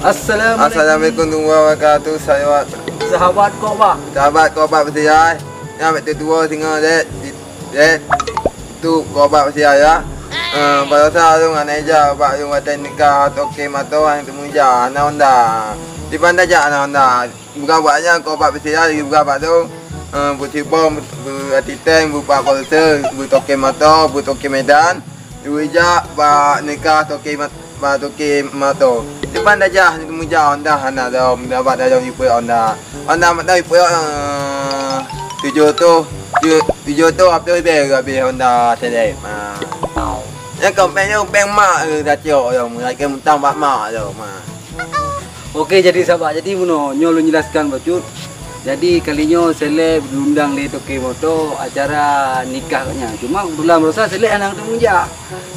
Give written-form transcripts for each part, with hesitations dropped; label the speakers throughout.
Speaker 1: Assalamualaikum warahmatullahi wabarakatuh. Saya
Speaker 2: Sahabat Korba
Speaker 1: bersiar. Yang betul tua singa dek. Tu Korba bersiar ya. Pada saat tu dengan Eja bak yung watan nikah toke matoan temu ja ana onda. Di pandai ja ana onda. Bukan buatnya Korba bersiar lagi bukan bak tu. Bu cipom bu atiteng bu pak kolse bu toke mato bu toke medan. Du ja bak nikah toke mato. Di pandai ja temu ja onda ana dah dapat dah ipu onda. Onda mak dah ipu tujuh tu apa lebih onda sedek. Yang kampenya beng mak dah ciok yo, mereka mentang bak mak yo.
Speaker 2: Okey, jadi sahabat, jadi nyolo jelaskan bacut. Jadi kalinya seleb diundang di Toke Moto acara nikahnya. Cuma bulan rosa seleb anak temu ja.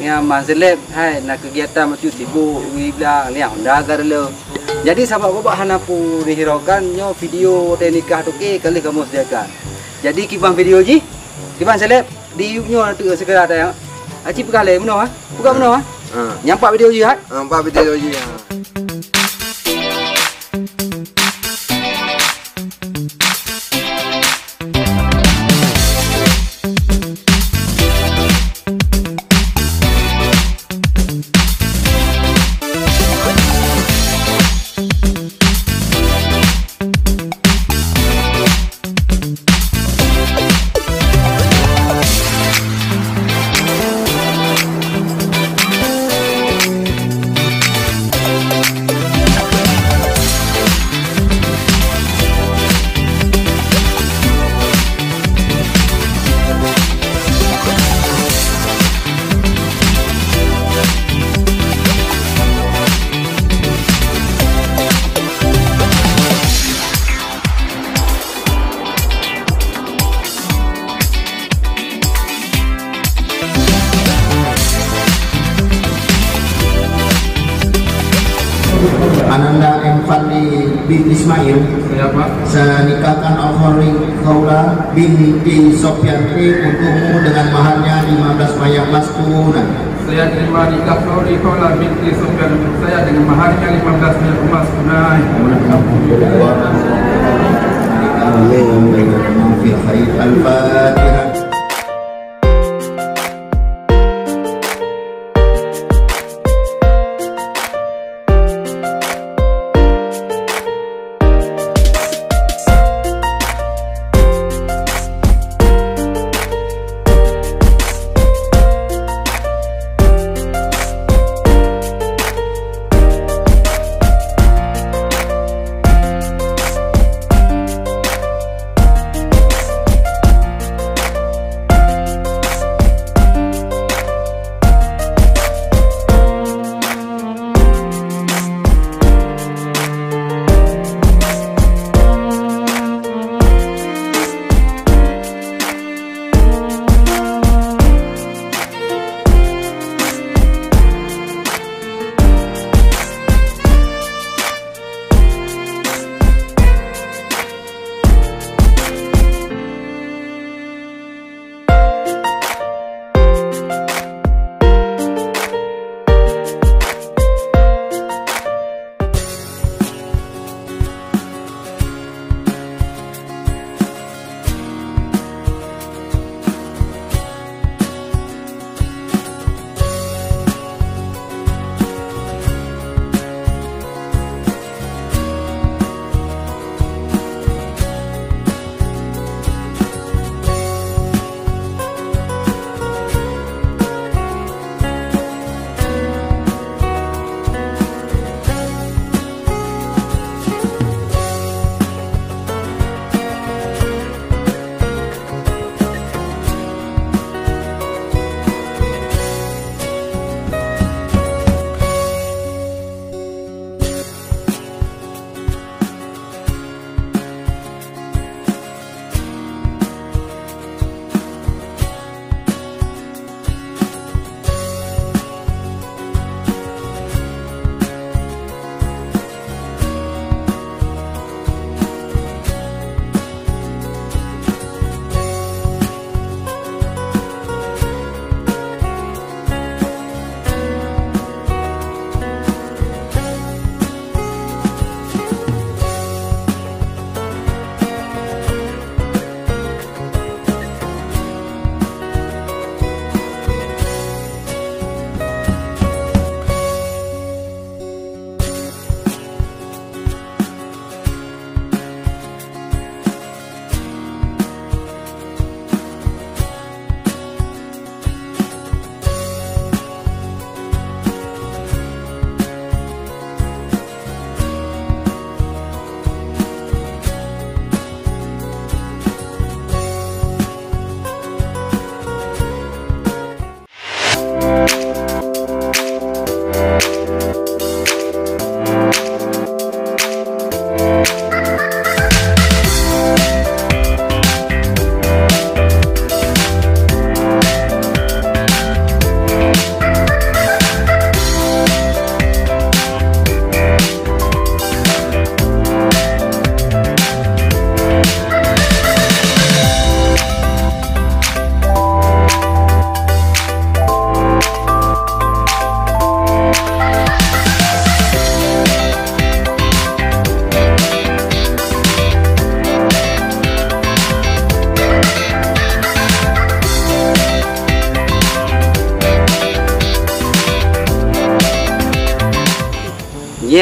Speaker 2: Ya man seleb hai nak kegiatan bacut sibuk bilang liang dah garlo. Jadi sahabat bapak hanapu dihiraukan nyo video de nikah Toke kali kamu sediakan. Jadi kibang video ji. Kibang seleb di nyo tu segera ada yang Aci pegale menau ah. Buka menau ah. Nyampak video je ah.
Speaker 1: Nampak video je.
Speaker 3: Ananda M. Fadli bin Ismail saya nikahkan Al-Khari Khawla binti Sofyantri untukmu dengan maharnya 15 bayar mas turunan.
Speaker 4: Saya terima nikah Khawri Khawla binti Sofyantri saya dengan maharnya 15 bayar emas tunai. Al-Fatihah.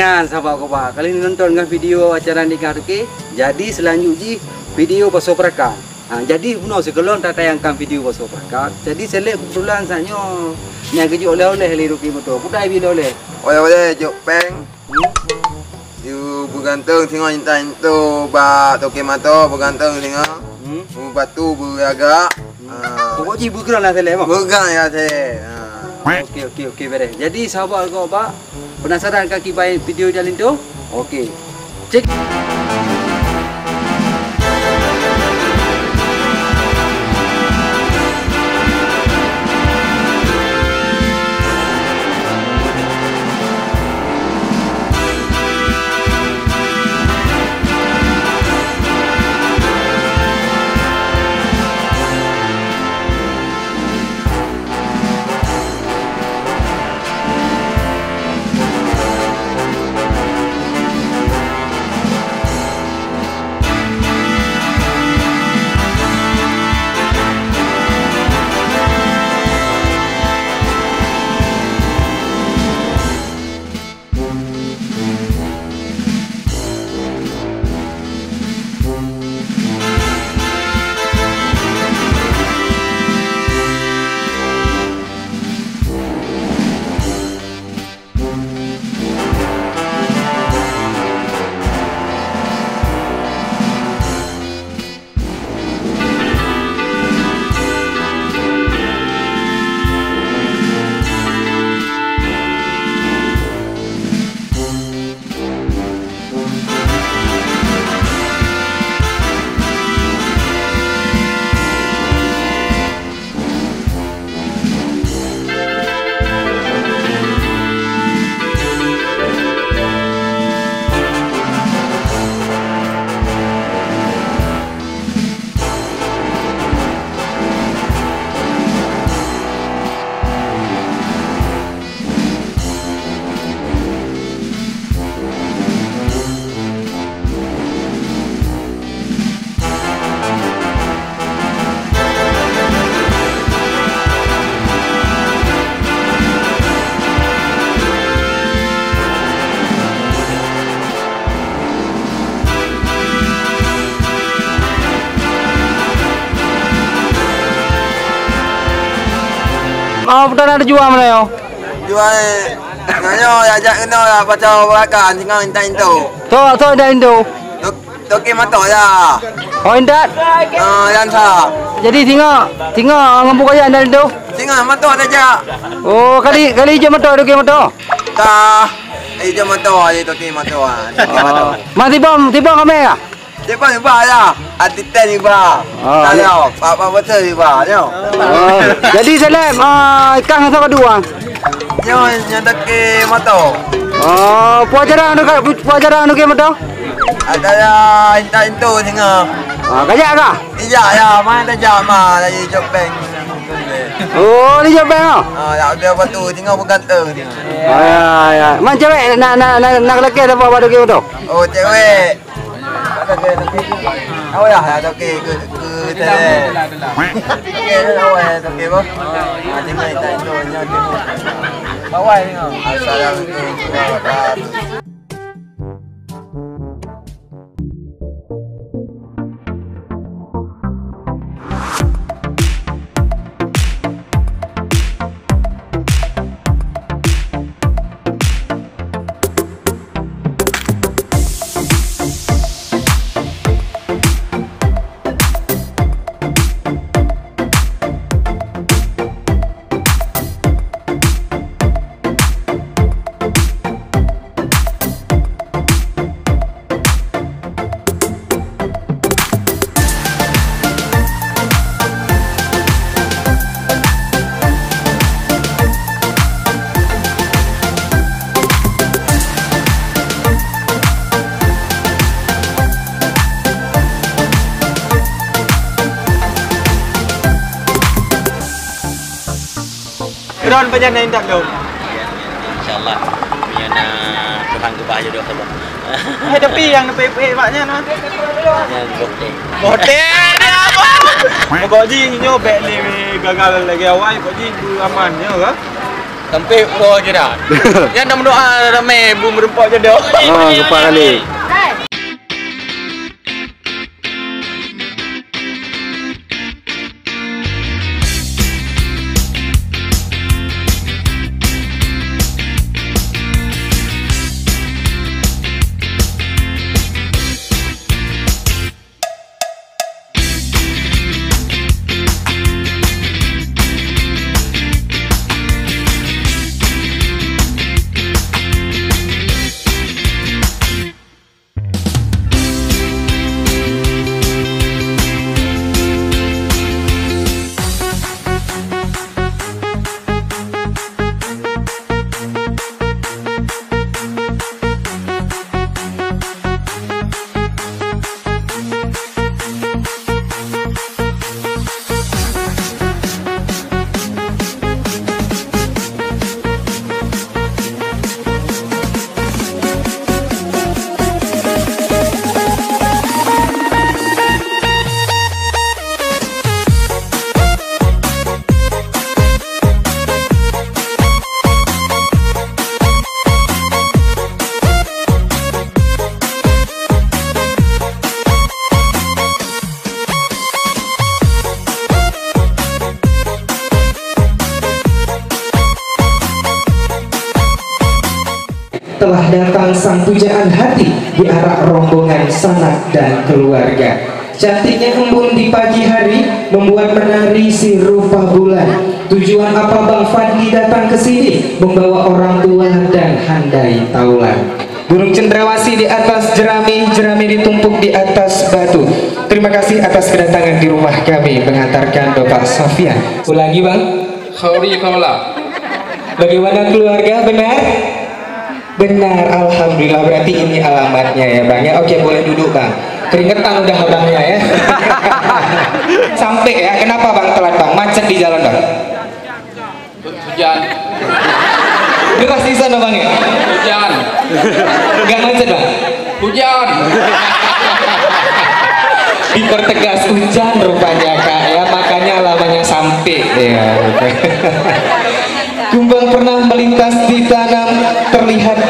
Speaker 2: Nian sahabat koba, kali ini nonton kan video acara nikah Turki. Jadi selanjutnya video pasal perakan. Jadi puno segelon tak tayangkan video pasal perakan. Jadi selek kebetulan sanyo yang keju oleh-oleh li Turki motor. Pudai bila oleh.
Speaker 1: Oleh-oleh jok peng. You bergantung tengok intan itu ba Toke Mato bergantung tengok. Batu beragak.
Speaker 2: Pokoknya bukan lah selek mah.
Speaker 1: Bukan ya teh.
Speaker 2: Okey beres. Jadi sahabat koba penasaran kaki baik video jalin tu? Okey. Cek. Betul ada jual mana yo?
Speaker 1: Jual nganyo ajak kena lah pasal perakan tengok intan itu.
Speaker 2: Tu ada Indo.
Speaker 1: Toke Mato ya.
Speaker 2: Oh indat.
Speaker 1: Yang sah.
Speaker 2: Jadi tengok ngempuk aja anda Indo.
Speaker 1: Tengok Mato saja.
Speaker 2: Oh kali je motor Toke motor.
Speaker 1: Tah. Hijau Mato aja Toke Mato.
Speaker 2: Mas tiba kami ya?
Speaker 1: Tiba ya. Hati ten tiba. Tahu. Apa betul tiba.
Speaker 2: Jadi selem ikan yang kedua.
Speaker 1: Yang Toke Mato.
Speaker 2: Oh, pelajaran Toke motor.
Speaker 1: Ada ya intan itu tengok.
Speaker 2: Kajak kah?
Speaker 1: Iya ya, main tajam mah dari job bank.
Speaker 2: Oh, ni je bang.
Speaker 1: Ya dia batu tengok bergantung tengok.
Speaker 2: Ya. Man cewek nak lelaki apa Toke motor?
Speaker 1: Oh, cewek. Awak ya Toke ke tele. Okey, awak Toke apa? Tengok intan itu nya tengok. Bawai tengok. Assalamualaikum.
Speaker 5: Ron banyak naik tak dong?
Speaker 6: InsyaAllah punya Tuhan kubah jodoh tu.
Speaker 5: Tapi yang nepek-nepek maknya no.
Speaker 6: Yang
Speaker 5: botek dia apa? Kok ji nyo bek ni gagal lagi awal kok ji tu aman ya ke?
Speaker 6: Tempe pro je dah. Yang nak berdoa ramai bum berempat je dah.
Speaker 1: Oh, kepak kali.
Speaker 7: Telah datang sang pujaan hati di arah rombongan sanak dan keluarga. Cantiknya embun di pagi hari membuat menari si rupa bulan. Tujuan apa Bang Fadli datang ke sini? Membawa orang tua dan handai taulan. Gunung Cendrawasih di atas jerami, jerami ditumpuk di atas batu. Terima kasih atas kedatangan di rumah kami mengantarkan Bapak Sofian. Ulangi Bang.
Speaker 4: Khauri Kaula.
Speaker 7: Bagaimana keluarga, benar? Benar, alhamdulillah. Berarti ini alamatnya ya Bang ya. Oke, boleh duduk Bang. Keringetan udah abangnya ya. Sampai ya. Kenapa Bang telat Bang? Macet di jalan Bang.
Speaker 4: Hujan.
Speaker 7: Deras di sana Bang ya.
Speaker 4: Hujan.
Speaker 7: Gak macet Bang.
Speaker 4: Hujan.
Speaker 7: Dipertegas hujan rupanya Kak ya. Makanya lamanya sampai ya. Kumbang pernah melintas di tanam, terlihat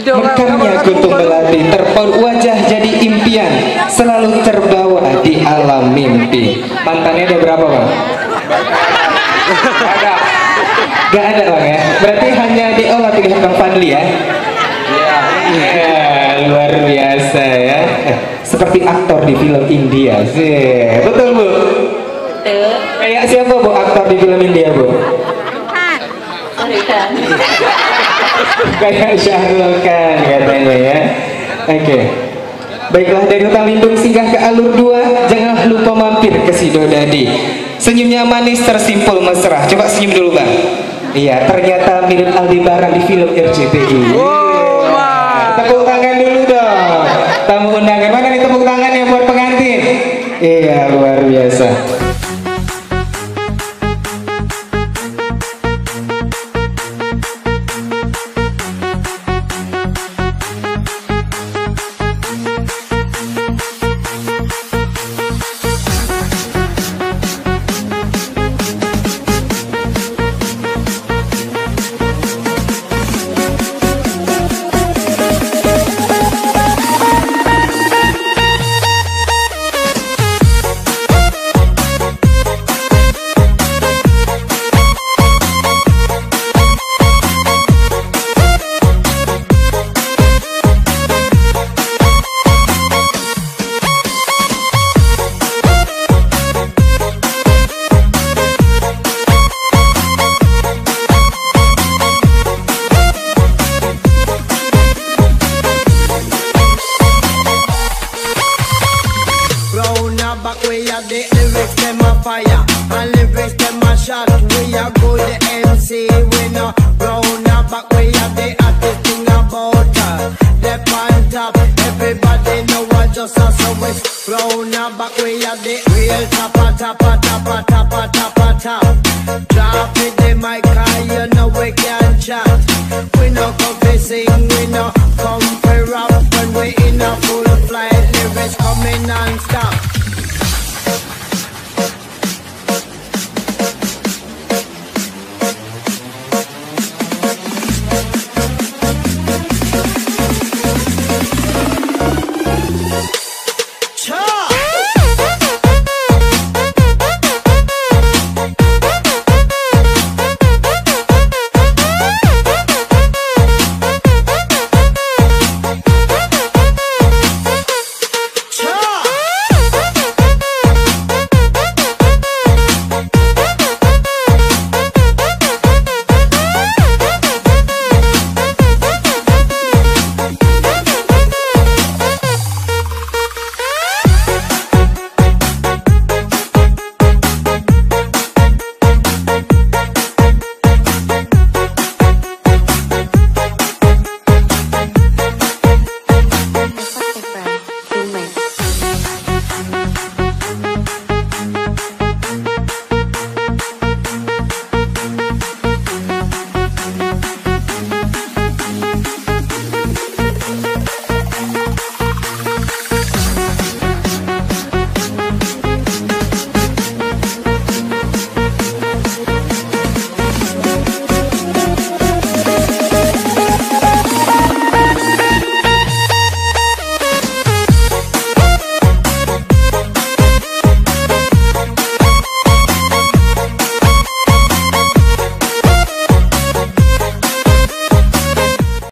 Speaker 7: mekarnya kuntum melati, terpaut wajah jadi impian, selalu terbawa di alam mimpi. Mantannya ada berapa Bang? Ada. Gak ada Bang ya? Berarti hanya diolah pilihan Bang Fadli ya? Iya. Luar biasa ya. Seperti aktor di film India sih. Betul Bu? Kayak siapa Bu aktor di film India Bu? Kayak Syahrul Khan katanya ya. Oke. Baiklah, dari Hutan Lindung singgah ke Alur 2, jangan lupa mampir ke Sidodadi. Senyumnya manis tersimpul mesra. Coba senyum dulu Bang. Iya, ternyata mirip Aldebaran di film RCTI. Tepuk tangan dulu dong. Tamu undangan, mana nih tepuk tangannya buat pengantin? Iya, luar biasa.
Speaker 8: Drop it, they might call you, know we can't chat. We no come to sing, we no come to rap. When we in a full flight, lyrics coming non-stop.